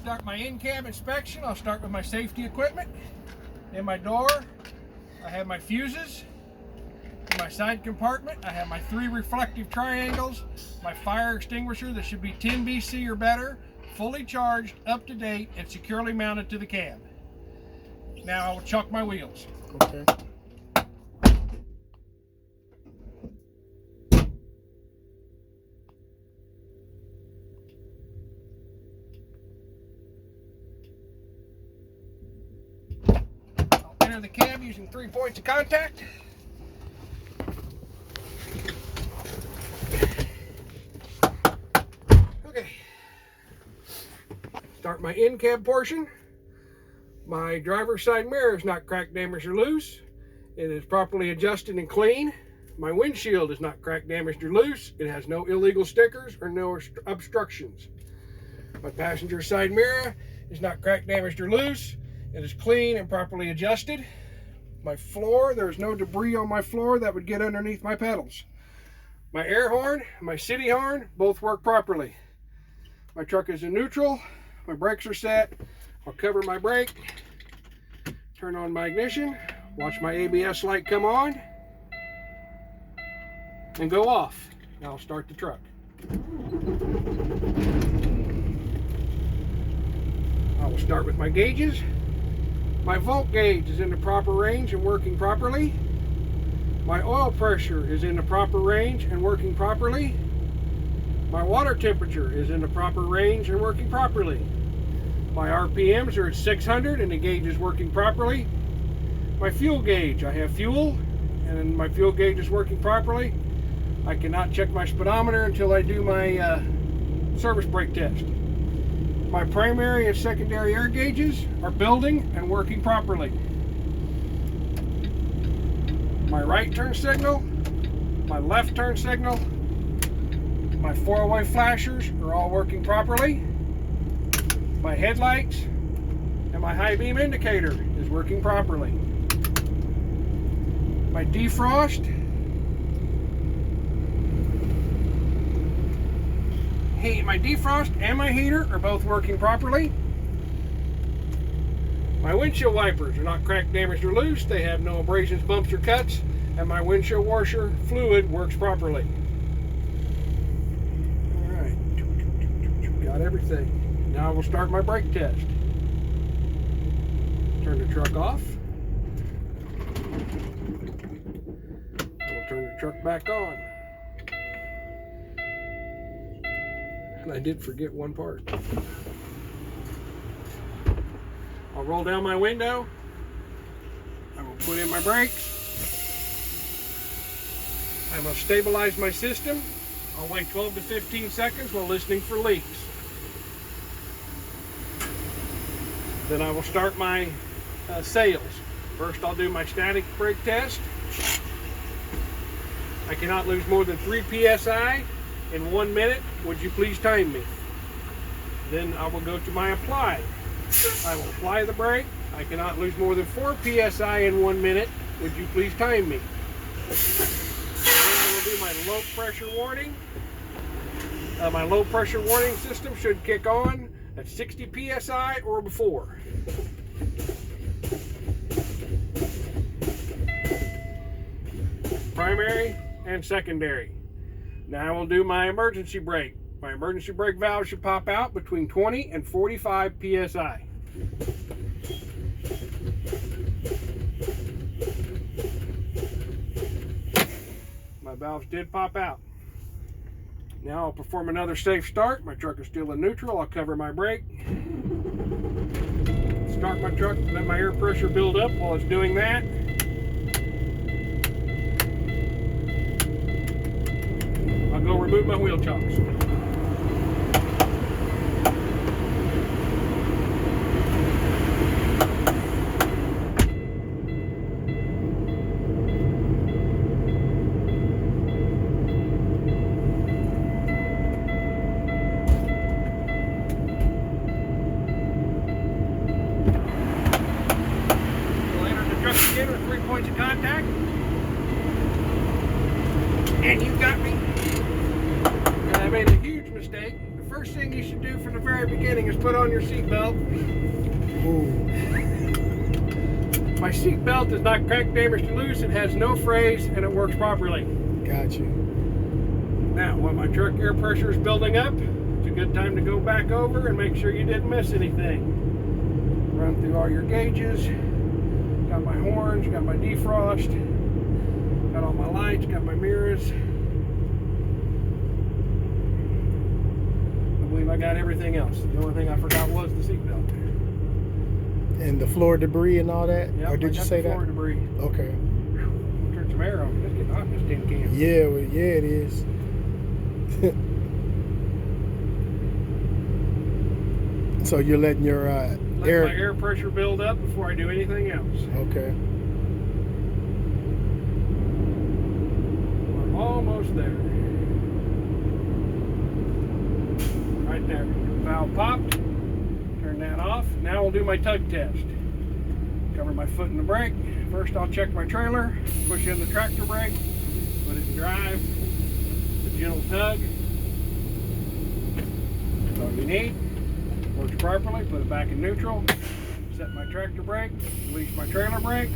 start my in-cab inspection, I'll start with my safety equipment. In my door, I have my fuses. In my side compartment, I have my 3 reflective triangles, my fire extinguisher that should be 10 BC or better, fully charged, up to date, and securely mounted to the cab. Now I will chuck my wheels. Okay. I'll enter the cab using 3 points of contact. Okay. Start my in-cab portion. My driver's side mirror is not cracked, damaged, or loose. It is properly adjusted and clean. My windshield is not cracked, damaged, or loose. It has no illegal stickers or no obstructions. My passenger side mirror is not cracked, damaged, or loose. It is clean and properly adjusted. My floor, there is no debris on my floor that would get underneath my pedals. My air horn, my city horn, both work properly. My truck is in neutral. My brakes are set. I'll cover my brake, turn on my ignition, watch my ABS light come on, and go off. Now I'll start the truck. I will start with my gauges. My volt gauge is in the proper range and working properly. My oil pressure is in the proper range and working properly. My water temperature is in the proper range and working properly. My RPMs are at 600 and the gauge is working properly. My fuel gauge, I have fuel and my fuel gauge is working properly. I cannot check my speedometer until I do my service brake test. My primary and secondary air gauges are building and working properly. My right turn signal, my left turn signal, my 4-way flashers are all working properly. My headlights and my high beam indicator is working properly. My defrost, and my heater are both working properly. My windshield wipers are not cracked, damaged, or loose. They have no abrasions, bumps, or cuts, and my windshield washer fluid works properly. All right, got everything. Now I will start my brake test. Turn the truck off. I will turn the truck back on. And I did forget one part. I'll roll down my window. I will put in my brakes. I will stabilize my system. I'll wait 12 to 15 seconds while listening for leaks. Then I will start my sails. First I'll do my static brake test. I cannot lose more than 3 psi in 1 minute. Would you please time me? Then I will go to my apply. I will apply the brake. I cannot lose more than 4 psi in 1 minute. Would you please time me? Then I will do my low pressure warning. My low pressure warning system should kick on at 60 psi or before. Primary and secondary. Now I will do my emergency brake. My emergency brake valve should pop out between 20 and 45 psi. My valves did pop out. Now I'll perform another safe start. My truck is still in neutral. I'll cover my brake. Start my truck, let my air pressure build up while it's doing that. I'll go remove my wheel chocks. Again with 3 points of contact, and you got me. And I made a huge mistake. The first thing you should do from the very beginning is put on your seatbelt. My seatbelt is not cracked, damaged, or loose. It has no frays and it works properly. Got you. Now, when my truck air pressure is building up, it's a good time to go back over and make sure you didn't miss anything. Run through all your gauges. Got my horns, got my defrost, got all my lights, got my mirrors. I believe I got everything else. The only thing I forgot was the seatbelt. And the floor debris and all that? Yep, or did you say that? Floor debris. Okay. Turn some air on. It's getting hot in this tin can. Yeah, well, yeah, it is. So you're letting your Let my air pressure build up before I do anything else. Okay. We're almost there. Right there. Valve popped. Turn that off. Now we'll do my tug test. Cover my foot in the brake. First I'll check my trailer, push in the tractor brake, put it in drive, the gentle tug. That's all you need. Works properly, put it back in neutral, set my tractor brake, release my trailer brake,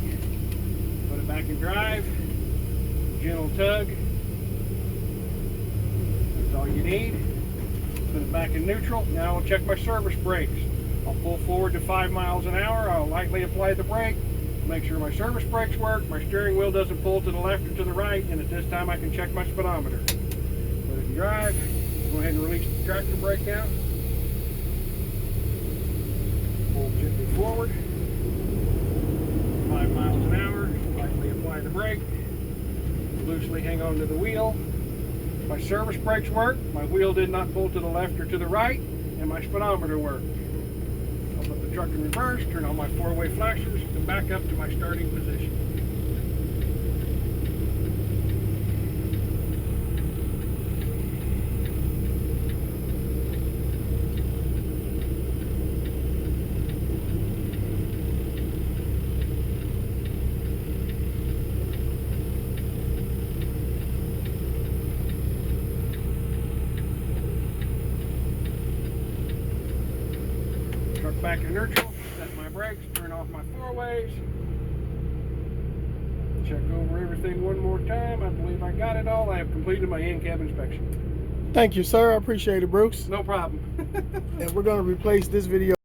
put it back in drive, gentle tug. That's all you need. Put it back in neutral. Now I'll check my service brakes. I'll pull forward to 5 miles an hour. I'll lightly apply the brake. Make sure my service brakes work. My steering wheel doesn't pull to the left or to the right. And at this time I can check my speedometer. Put it in drive. Go ahead and release the tractor brake now. Pull gently forward. 5 miles an hour. Lightly apply the brake. Loosely hang on to the wheel. My service brakes work. My wheel did not pull to the left or to the right. And my speedometer worked. I'll put the truck in reverse, turn on my 4-way flashers, and back up to my starting position. Truck back in neutral, set my brakes, turn off my 4-ways. Check over everything one more time. I believe I got it all. I have completed my in-cab inspection. Thank you, sir. I appreciate it, Bruce. No problem. And we're going to replace this video